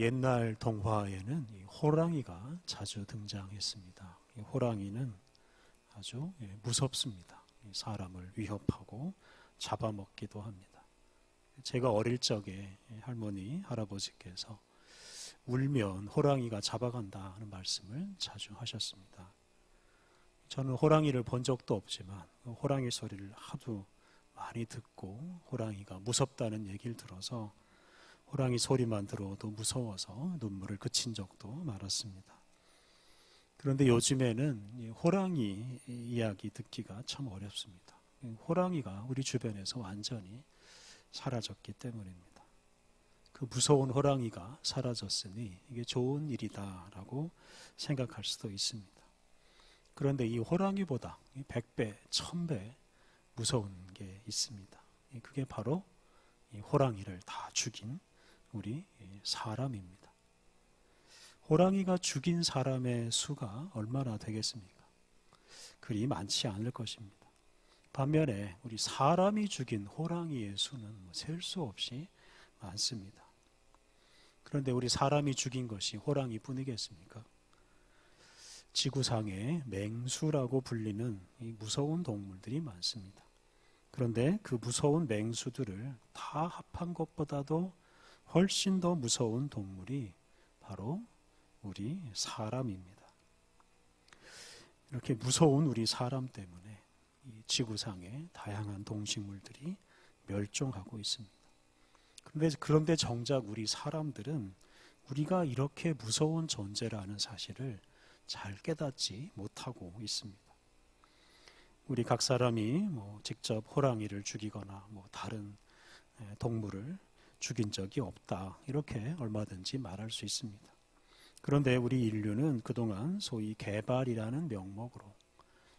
옛날 동화에는 이 호랑이가 자주 등장했습니다. 이 호랑이는 아주 무섭습니다. 사람을 위협하고 잡아먹기도 합니다. 제가 어릴 적에 할머니, 할아버지께서 울면 호랑이가 잡아간다 하는 말씀을 자주 하셨습니다. 저는 호랑이를 본 적도 없지만 호랑이 소리를 하도 많이 듣고 호랑이가 무섭다는 얘기를 들어서 호랑이 소리만 들어도 무서워서 눈물을 그친 적도 많았습니다. 그런데 요즘에는 호랑이 이야기 듣기가 참 어렵습니다. 호랑이가 우리 주변에서 완전히 사라졌기 때문입니다. 그 무서운 호랑이가 사라졌으니 이게 좋은 일이다라고 생각할 수도 있습니다. 그런데 이 호랑이보다 100배, 1000배 무서운 게 있습니다. 그게 바로 이 호랑이를 다 죽인 우리 사람입니다. 호랑이가 죽인 사람의 수가 얼마나 되겠습니까? 그리 많지 않을 것입니다. 반면에 우리 사람이 죽인 호랑이의 수는 셀 수 없이 많습니다. 그런데 우리 사람이 죽인 것이 호랑이뿐이겠습니까? 지구상에 맹수라고 불리는 이 무서운 동물들이 많습니다. 그런데 그 무서운 맹수들을 다 합한 것보다도 훨씬 더 무서운 동물이 바로 우리 사람입니다. 이렇게 무서운 우리 사람 때문에 이 지구상에 다양한 동식물들이 멸종하고 있습니다. 그런데 정작 우리 사람들은 우리가 이렇게 무서운 존재라는 사실을 잘 깨닫지 못하고 있습니다. 우리 각 사람이 직접 호랑이를 죽이거나 다른 동물을 죽인 적이 없다, 이렇게 얼마든지 말할 수 있습니다. 그런데 우리 인류는 그동안 소위 개발이라는 명목으로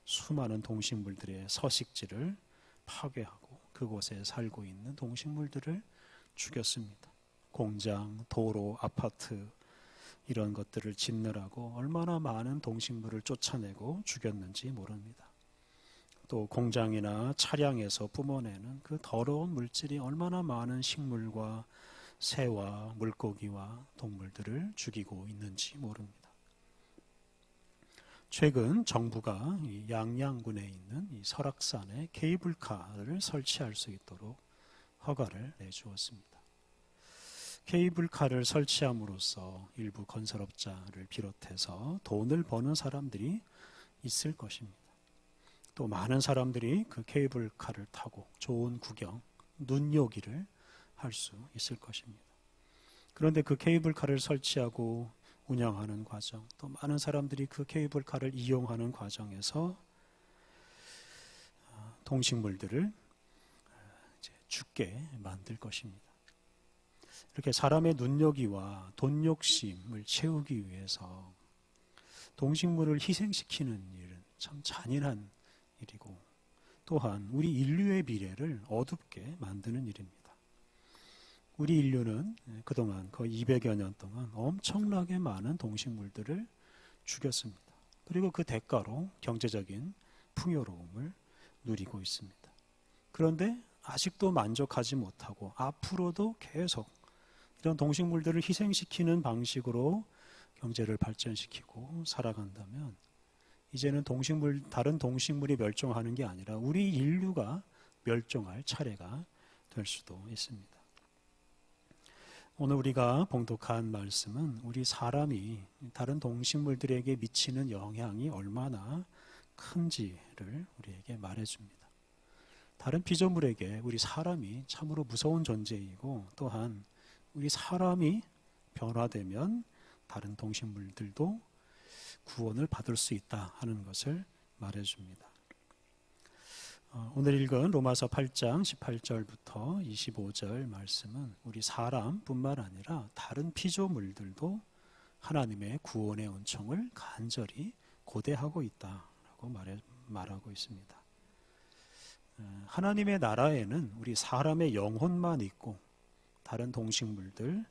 수많은 동식물들의 서식지를 파괴하고 그곳에 살고 있는 동식물들을 죽였습니다. 공장, 도로, 아파트 이런 것들을 짓느라고 얼마나 많은 동식물을 쫓아내고 죽였는지 모릅니다. 또 공장이나 차량에서 뿜어내는 그 더러운 물질이 얼마나 많은 식물과 새와 물고기와 동물들을 죽이고 있는지 모릅니다. 최근 정부가 이 양양군에 있는 이 설악산에 케이블카를 설치할 수 있도록 허가를 내주었습니다. 케이블카를 설치함으로써 일부 건설업자를 비롯해서 돈을 버는 사람들이 있을 것입니다. 또 많은 사람들이 그 케이블카를 타고 좋은 구경, 눈요기를 할 수 있을 것입니다. 그런데 그 케이블카를 설치하고 운영하는 과정, 또 많은 사람들이 그 케이블카를 이용하는 과정에서 동식물들을 이제 죽게 만들 것입니다. 이렇게 사람의 눈요기와 돈 욕심을 채우기 위해서 동식물을 희생시키는 일은 참 잔인한 일이고, 또한 우리 인류의 미래를 어둡게 만드는 일입니다. 우리 인류는 그동안 거의 200여 년 동안 엄청나게 많은 동식물들을 죽였습니다. 그리고 그 대가로 경제적인 풍요로움을 누리고 있습니다. 그런데 아직도 만족하지 못하고 앞으로도 계속 이런 동식물들을 희생시키는 방식으로 경제를 발전시키고 살아간다면 이제는 다른 동식물이 멸종하는 게 아니라 우리 인류가 멸종할 차례가 될 수도 있습니다. 오늘 우리가 봉독한 말씀은 우리 사람이 다른 동식물들에게 미치는 영향이 얼마나 큰지를 우리에게 말해줍니다. 다른 피조물에게 우리 사람이 참으로 무서운 존재이고, 또한 우리 사람이 변화되면 다른 동식물들도 구원을 받을 수 있다 하는 것을 말해줍니다. 오늘 읽은 로마서 8장 18절부터 25절 말씀은 우리 사람뿐만 아니라 다른 피조물들도 하나님의 구원의 은총을 간절히 고대하고 있다라고 말하고 있습니다. 하나님의 나라에는 우리 사람의 영혼만 있고 다른 동식물들은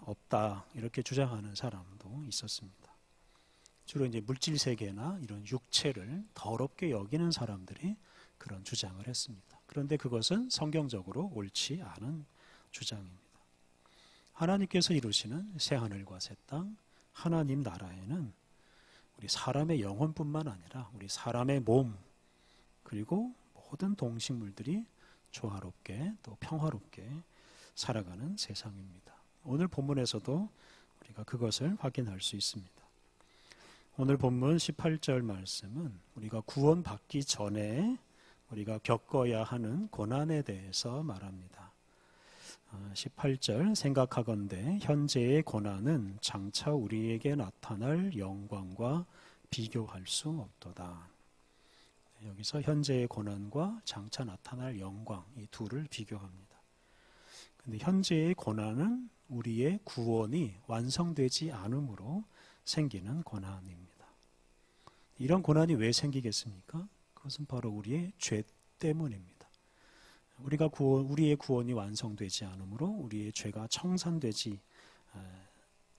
없다, 이렇게 주장하는 사람도 있었습니다. 주로 이제 물질 세계나 이런 육체를 더럽게 여기는 사람들이 그런 주장을 했습니다. 그런데 그것은 성경적으로 옳지 않은 주장입니다. 하나님께서 이루시는 새하늘과 새 땅, 하나님 나라에는 우리 사람의 영혼뿐만 아니라 우리 사람의 몸, 그리고 모든 동식물들이 조화롭게 또 평화롭게 살아가는 세상입니다. 오늘 본문에서도 우리가 그것을 확인할 수 있습니다. 오늘 본문 18절 말씀은 우리가 구원받기 전에 우리가 겪어야 하는 고난에 대해서 말합니다. 18절 생각하건대 현재의 고난은 장차 우리에게 나타날 영광과 비교할 수 없도다. 여기서 현재의 고난과 장차 나타날 영광, 이 둘을 비교합니다. 근데 현재의 고난은 우리의 구원이 완성되지 않음으로 생기는 고난입니다. 이런 고난이 왜 생기겠습니까? 그것은 바로 우리의 죄 때문입니다. 우리의 구원이 완성되지 않으므로 우리의 죄가 청산되지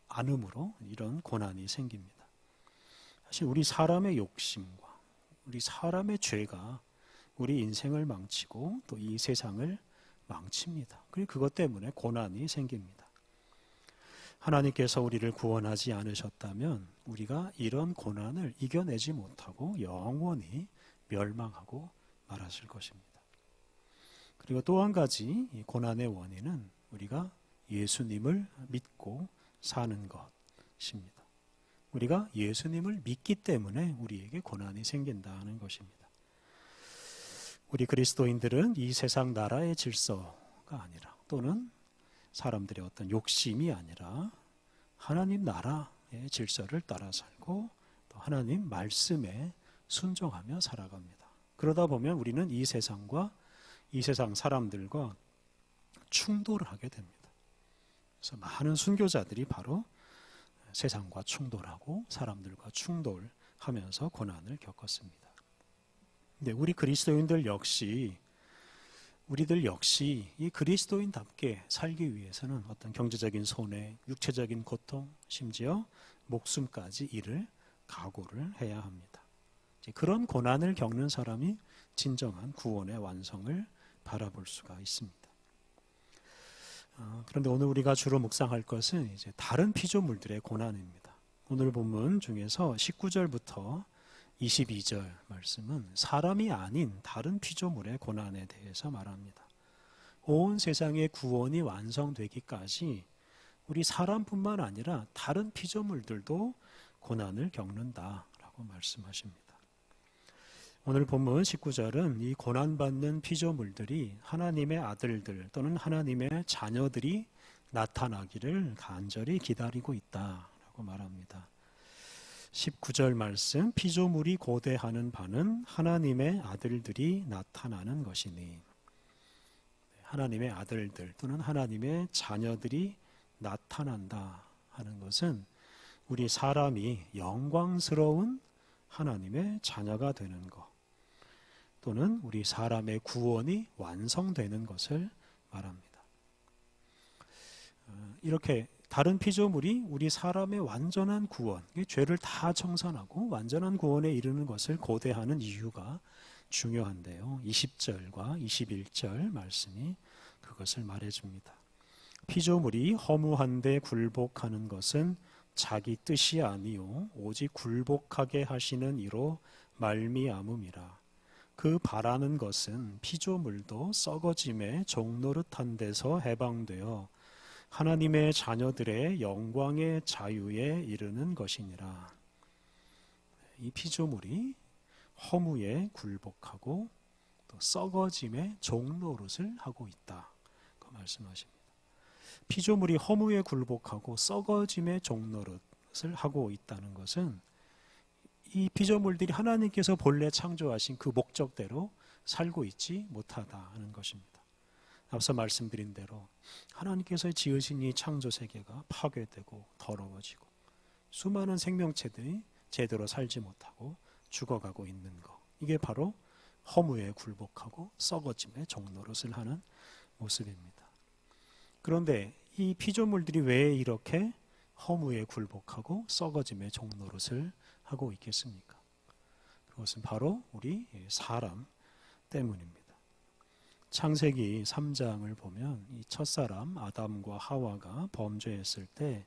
않으므로 이런 고난이 생깁니다. 사실 우리 사람의 욕심과 우리 사람의 죄가 우리 인생을 망치고 또 이 세상을 망칩니다. 그리고 그것 때문에 고난이 생깁니다. 하나님께서 우리를 구원하지 않으셨다면 우리가 이런 고난을 이겨내지 못하고 영원히 멸망하고 말았을 것입니다. 그리고 또 한 가지 이 고난의 원인은 우리가 예수님을 믿고 사는 것입니다. 우리가 예수님을 믿기 때문에 우리에게 고난이 생긴다는 것입니다. 우리 그리스도인들은 이 세상 나라의 질서가 아니라 또는 사람들의 어떤 욕심이 아니라 하나님 나라의 질서를 따라 살고 또 하나님 말씀에 순종하며 살아갑니다. 그러다 보면 우리는 이 세상과 이 세상 사람들과 충돌을 하게 됩니다. 그래서 많은 순교자들이 바로 세상과 충돌하고 사람들과 충돌하면서 고난을 겪었습니다. 근데 우리 그리스도인들 역시 이 그리스도인답게 살기 위해서는 어떤 경제적인 손해, 육체적인 고통, 심지어 목숨까지 잃을 각오를 해야 합니다. 그런 고난을 겪는 사람이 진정한 구원의 완성을 바라볼 수가 있습니다. 그런데 오늘 우리가 주로 묵상할 것은 이제 다른 피조물들의 고난입니다. 오늘 본문 중에서 19절부터 22절 말씀은 사람이 아닌 다른 피조물의 고난에 대해서 말합니다. 온 세상의 구원이 완성되기까지 우리 사람뿐만 아니라 다른 피조물들도 고난을 겪는다라고 말씀하십니다. 오늘 본문 19절은 이 고난받는 피조물들이 하나님의 아들들 또는 하나님의 자녀들이 나타나기를 간절히 기다리고 있다라고 말합니다. 19절 말씀, 피조물이 고대하는 바는 하나님의 아들들이 나타나는 것이니, 하나님의 아들들 또는 하나님의 자녀들이 나타난다 하는 것은 우리 사람이 영광스러운 하나님의 자녀가 되는 것 또는 우리 사람의 구원이 완성되는 것을 말합니다. 이렇게 다른 피조물이 우리 사람의 완전한 구원, 죄를 다 청산하고 완전한 구원에 이르는 것을 고대하는 이유가 중요한데요. 20절과 21절 말씀이 그것을 말해줍니다. 피조물이 허무한데 굴복하는 것은 자기 뜻이 아니요 오직 굴복하게 하시는 이로 말미암음이라. 그 바라는 것은 피조물도 썩어짐의 종노릇한 데서 해방되어 하나님의 자녀들의 영광의 자유에 이르는 것이니라. 이 피조물이 허무에 굴복하고 또 썩어짐의 종노릇을 하고 있다. 그 말씀하십니다. 피조물이 허무에 굴복하고 썩어짐의 종노릇을 하고 있다는 것은 이 피조물들이 하나님께서 본래 창조하신 그 목적대로 살고 있지 못하다는 것입니다. 앞서 말씀드린 대로 하나님께서 지으신 이 창조 세계가 파괴되고 더러워지고 수많은 생명체들이 제대로 살지 못하고 죽어가고 있는 것, 이게 바로 허무에 굴복하고 썩어짐의 종노릇을 하는 모습입니다. 그런데 이 피조물들이 왜 이렇게 허무에 굴복하고 썩어짐의 종노릇을 하고 있겠습니까? 그것은 바로 우리 사람 때문입니다. 창세기 3장을 보면 이 첫사람 아담과 하와가 범죄했을 때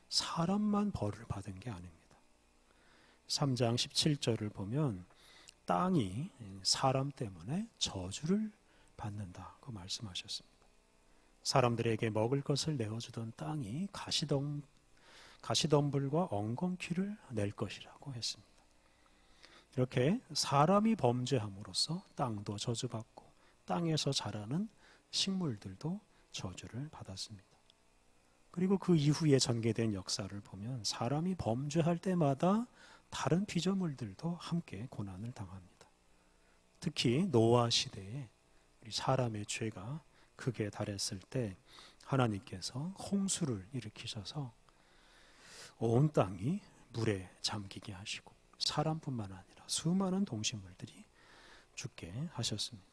사람만 벌을 받은 게 아닙니다. 3장 17절을 보면 땅이 사람 때문에 저주를 받는다고 말씀하셨습니다. 사람들에게 먹을 것을 내어주던 땅이 가시덤불과 엉겅퀴를 낼 것이라고 했습니다. 이렇게 사람이 범죄함으로써 땅도 저주받고 땅에서 자라는 식물들도 저주를 받았습니다. 그리고 그 이후에 전개된 역사를 보면 사람이 범죄할 때마다 다른 피조물들도 함께 고난을 당합니다. 특히 노아 시대에 우리 사람의 죄가 극에 달했을 때 하나님께서 홍수를 일으키셔서 온 땅이 물에 잠기게 하시고 사람뿐만 아니라 수많은 동식물들이 죽게 하셨습니다.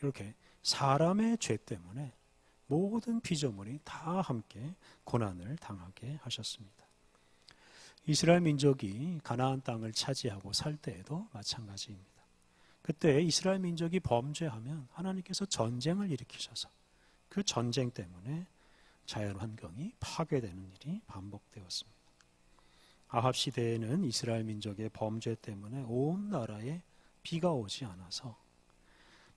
이렇게 사람의 죄 때문에 모든 피조물이 다 함께 고난을 당하게 하셨습니다. 이스라엘 민족이 가나안 땅을 차지하고 살 때에도 마찬가지입니다. 그때 이스라엘 민족이 범죄하면 하나님께서 전쟁을 일으키셔서 그 전쟁 때문에 자연 환경이 파괴되는 일이 반복되었습니다. 아합 시대에는 이스라엘 민족의 범죄 때문에 온 나라에 비가 오지 않아서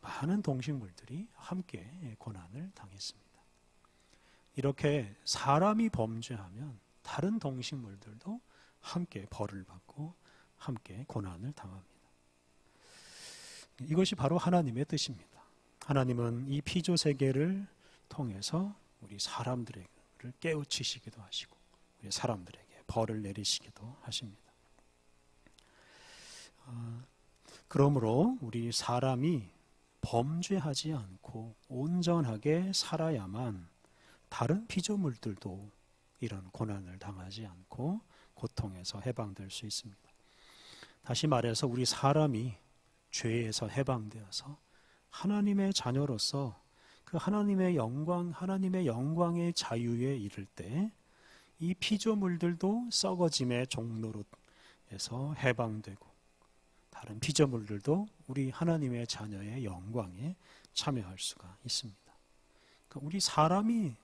많은 동식물들이 함께 고난을 당했습니다. 이렇게 사람이 범죄하면 다른 동식물들도 함께 벌을 받고 함께 고난을 당합니다. 이것이 바로 하나님의 뜻입니다. 하나님은 이 피조 세계를 통해서 우리 사람들을 깨우치시기도 하시고 우리 사람들에게 벌을 내리시기도 하십니다. 그러므로 우리 사람이 범죄하지 않고 온전하게 살아야만 다른 피조물들도 이런 고난을 당하지 않고 고통에서 해방될 수 있습니다. 다시 말해서 우리 사람이 죄에서 해방되어서 하나님의 자녀로서 그 하나님의 영광의 자유에 이를 때 이 피조물들도 썩어짐의 종로로에서 해방되고 다른 피조물들도 우리 하나님의 자녀의 영광에 참여할 수가 있습니다. 그러니까 우리 사람이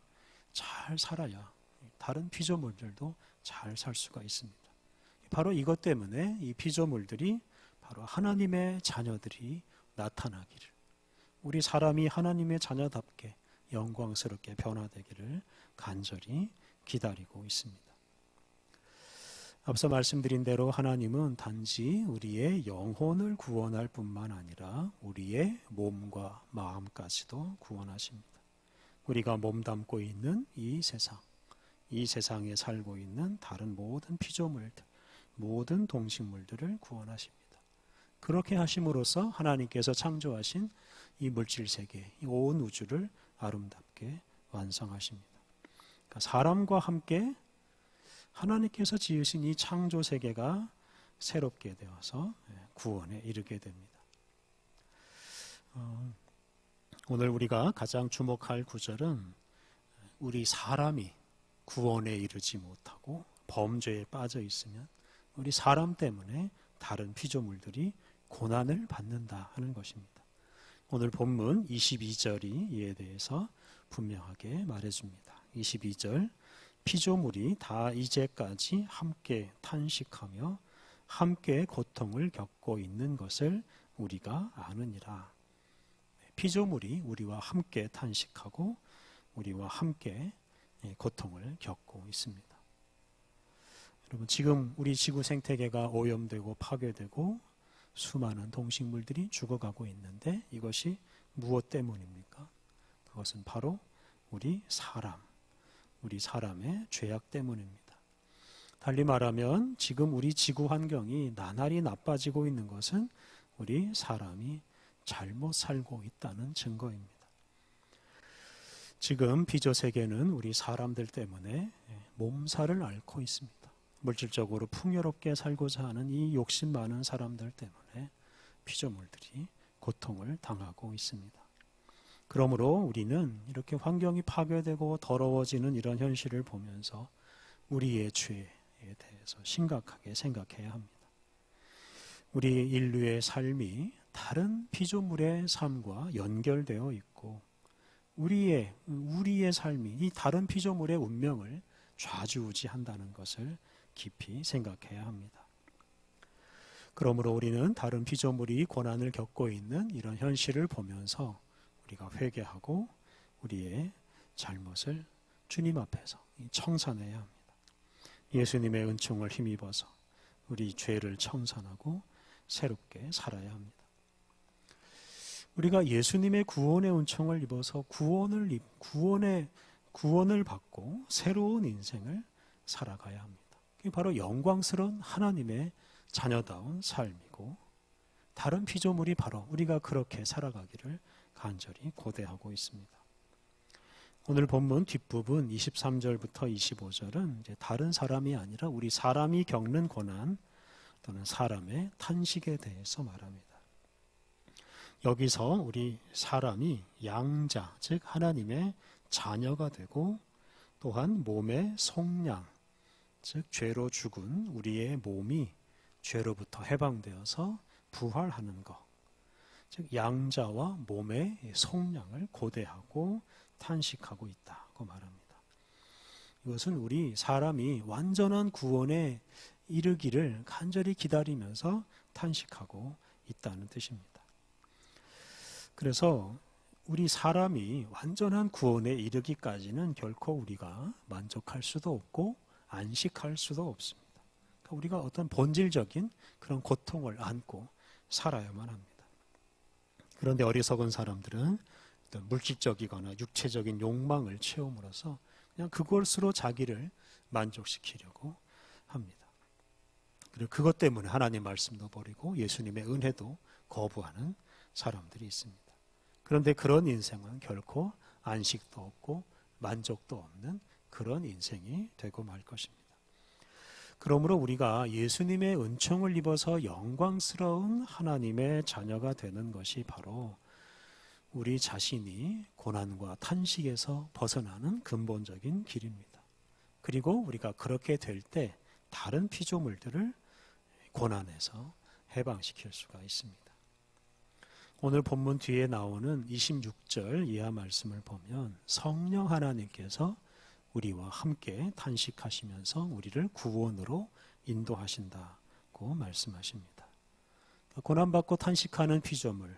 잘 살아야 다른 피조물들도 잘 살 수가 있습니다. 바로 이것 때문에 이 피조물들이 바로 하나님의 자녀들이 나타나기를, 우리 사람이 하나님의 자녀답게 영광스럽게 변화되기를 간절히 기다리고 있습니다. 앞서 말씀드린 대로 하나님은 단지 우리의 영혼을 구원할 뿐만 아니라 우리의 몸과 마음까지도 구원하십니다. 우리가 몸담고 있는 이 세상에 살고 있는 다른 모든 피조물들, 모든 동식물들을 구원하십니다. 그렇게 하심으로써 하나님께서 창조하신 이 물질세계, 이 온 우주를 아름답게 완성하십니다. 그러니까 사람과 함께 하나님께서 지으신 이 창조세계가 새롭게 되어서 구원에 이르게 됩니다. 오늘 우리가 가장 주목할 구절은 우리 사람이 구원에 이르지 못하고 범죄에 빠져 있으면 우리 사람 때문에 다른 피조물들이 고난을 받는다 하는 것입니다. 오늘 본문 22절이 이에 대해서 분명하게 말해줍니다. 22절, 피조물이 다 이제까지 함께 탄식하며 함께 고통을 겪고 있는 것을 우리가 아느니라. 피조물이 우리와 함께 탄식하고 우리와 함께 고통을 겪고 있습니다. 여러분, 지금 우리 지구 생태계가 오염되고 파괴되고 수많은 동식물들이 죽어가고 있는데 이것이 무엇 때문입니까? 그것은 바로 우리 사람의 죄악 때문입니다. 달리 말하면 지금 우리 지구 환경이 나날이 나빠지고 있는 것은 우리 사람이 잘못 살고 있다는 증거입니다. 지금 피조세계는 우리 사람들 때문에 몸살을 앓고 있습니다. 물질적으로 풍요롭게 살고자 하는 이 욕심 많은 사람들 때문에 피조물들이 고통을 당하고 있습니다. 그러므로 우리는 이렇게 환경이 파괴되고 더러워지는 이런 현실을 보면서 우리의 죄에 대해서 심각하게 생각해야 합니다. 우리 인류의 삶이 다른 피조물의 삶과 연결되어 있고 우리의 삶이 이 다른 피조물의 운명을 좌지우지한다는 것을 깊이 생각해야 합니다. 그러므로 우리는 다른 피조물이 고난을 겪고 있는 이런 현실을 보면서 우리가 회개하고 우리의 잘못을 주님 앞에서 청산해야 합니다. 예수님의 은총을 힘입어서 우리 죄를 청산하고 새롭게 살아야 합니다. 우리가 예수님의 구원의 은총을 입어서 구원을 받고 새로운 인생을 살아가야 합니다. 그게 바로 영광스러운 하나님의 자녀다운 삶이고 다른 피조물이 바로 우리가 그렇게 살아가기를 간절히 고대하고 있습니다. 오늘 본문 뒷부분 23절부터 25절은 이제 다른 사람이 아니라 우리 사람이 겪는 고난 또는 사람의 탄식에 대해서 말합니다. 여기서 우리 사람이 양자, 즉 하나님의 자녀가 되고 또한 몸의 속량, 즉 죄로 죽은 우리의 몸이 죄로부터 해방되어서 부활하는 것, 즉 양자와 몸의 속량을 고대하고 탄식하고 있다고 말합니다. 이것은 우리 사람이 완전한 구원에 이르기를 간절히 기다리면서 탄식하고 있다는 뜻입니다. 그래서 우리 사람이 완전한 구원에 이르기까지는 결코 우리가 만족할 수도 없고 안식할 수도 없습니다. 그러니까 우리가 어떤 본질적인 그런 고통을 안고 살아야만 합니다. 그런데 어리석은 사람들은 어떤 물질적이거나 육체적인 욕망을 채움으로써 그냥 그것으로 자기를 만족시키려고 합니다. 그리고 그것 때문에 하나님 말씀도 버리고 예수님의 은혜도 거부하는 사람들이 있습니다. 그런데 그런 인생은 결코 안식도 없고 만족도 없는 그런 인생이 되고 말 것입니다. 그러므로 우리가 예수님의 은총을 입어서 영광스러운 하나님의 자녀가 되는 것이 바로 우리 자신이 고난과 탄식에서 벗어나는 근본적인 길입니다. 그리고 우리가 그렇게 될 때 다른 피조물들을 고난에서 해방시킬 수가 있습니다. 오늘 본문 뒤에 나오는 26절 이하 말씀을 보면 성령 하나님께서 우리와 함께 탄식하시면서 우리를 구원으로 인도하신다고 말씀하십니다. 고난받고 탄식하는 피조물,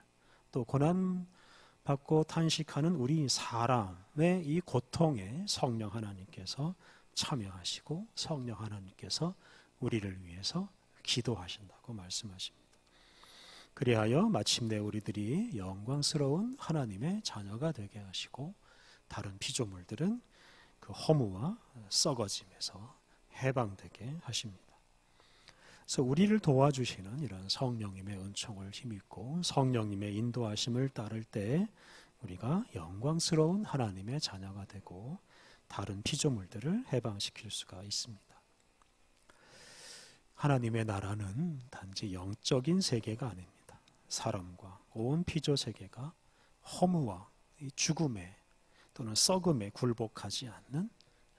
또 고난받고 탄식하는 우리 사람의 이 고통에 성령 하나님께서 참여하시고 성령 하나님께서 우리를 위해서 기도하신다고 말씀하십니다. 그리하여 마침내 우리들이 영광스러운 하나님의 자녀가 되게 하시고 다른 피조물들은 그 허무와 썩어짐에서 해방되게 하십니다. 그래서 우리를 도와주시는 이런 성령님의 은총을 힘입고 성령님의 인도하심을 따를 때 우리가 영광스러운 하나님의 자녀가 되고 다른 피조물들을 해방시킬 수가 있습니다. 하나님의 나라는 단지 영적인 세계가 아닙니다. 사람과 온 피조 세계가 허무와 죽음에 또는 썩음에 굴복하지 않는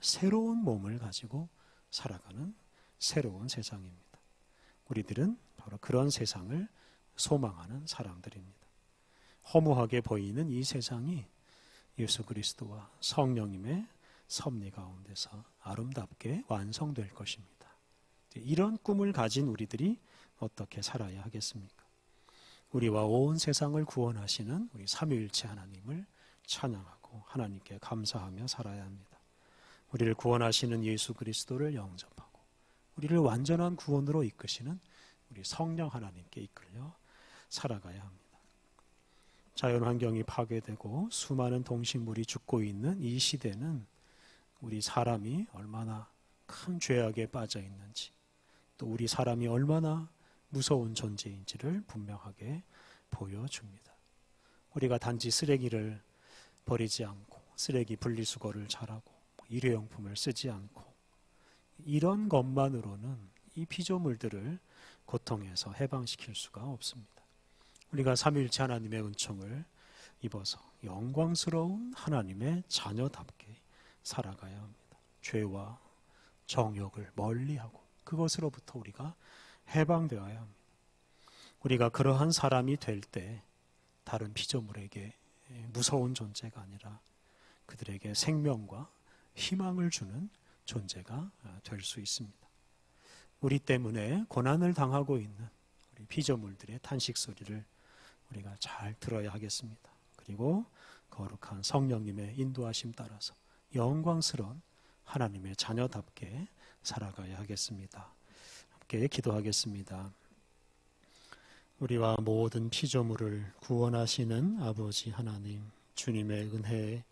새로운 몸을 가지고 살아가는 새로운 세상입니다. 우리들은 바로 그런 세상을 소망하는 사람들입니다. 허무하게 보이는 이 세상이 예수 그리스도와 성령님의 섭리 가운데서 아름답게 완성될 것입니다. 이런 꿈을 가진 우리들이 어떻게 살아야 하겠습니까? 우리와 온 세상을 구원하시는 우리 삼위일체 하나님을 찬양하고 하나님께 감사하며 살아야 합니다. 우리를 구원하시는 예수 그리스도를 영접하고 우리를 완전한 구원으로 이끄시는 우리 성령 하나님께 이끌려 살아가야 합니다. 자연환경이 파괴되고 수많은 동식물이 죽고 있는 이 시대는 우리 사람이 얼마나 큰 죄악에 빠져 있는지 또 우리 사람이 얼마나 무서운 존재인지를 분명하게 보여줍니다. 우리가 단지 쓰레기를 버리지 않고 쓰레기 분리수거를 잘하고 일회용품을 쓰지 않고 이런 것만으로는 이 피조물들을 고통에서 해방시킬 수가 없습니다. 우리가 삼위일체 하나님의 은총을 입어서 영광스러운 하나님의 자녀답게 살아가야 합니다. 죄와 정욕을 멀리하고 그것으로부터 우리가 해방되어야 합니다. 우리가 그러한 사람이 될 때 다른 피조물에게 무서운 존재가 아니라 그들에게 생명과 희망을 주는 존재가 될 수 있습니다. 우리 때문에 고난을 당하고 있는 우리 피조물들의 탄식 소리를 우리가 잘 들어야 하겠습니다. 그리고 거룩한 성령님의 인도하심 따라서 영광스러운 하나님의 자녀답게 살아가야 하겠습니다. 함께 기도하겠습니다. 우리와 모든 피조물을 구원하시는 아버지 하나님, 주님의 은혜에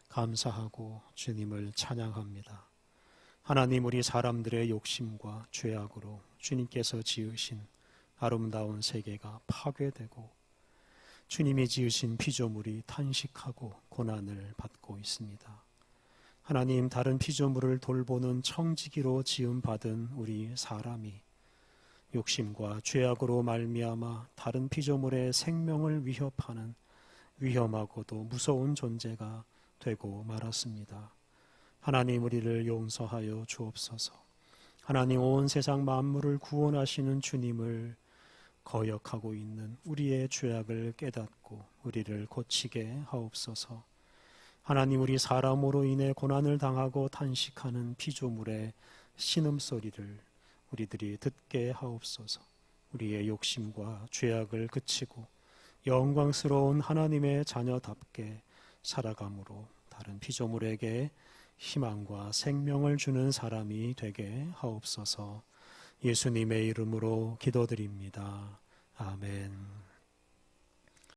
감사하고 주님을 찬양합니다. 하나님, 우리 사람들의 욕심과 죄악으로 주님께서 지으신 아름다운 세계가 파괴되고 주님이 지으신 피조물이 탄식하고 고난을 받고 있습니다. 하나님, 다른 피조물을 돌보는 청지기로 지음받은 우리 사람이 욕심과 죄악으로 말미암아 다른 피조물의 생명을 위협하는 위험하고도 무서운 존재가 되고 말았습니다. 하나님, 우리를 용서하여 주옵소서. 하나님, 온 세상 만물을 구원하시는 주님을 거역하고 있는 우리의 죄악을 깨닫고 우리를 고치게 하옵소서. 하나님, 우리 사람으로 인해 고난을 당하고 탄식하는 피조물의 신음소리를 우리들이 듣게 하옵소서. 우리의 욕심과 죄악을 그치고 영광스러운 하나님의 자녀답게 살아감으로 다른 피조물에게 희망과 생명을 주는 사람이 되게 하옵소서. 예수님의 이름으로 기도드립니다. 아멘.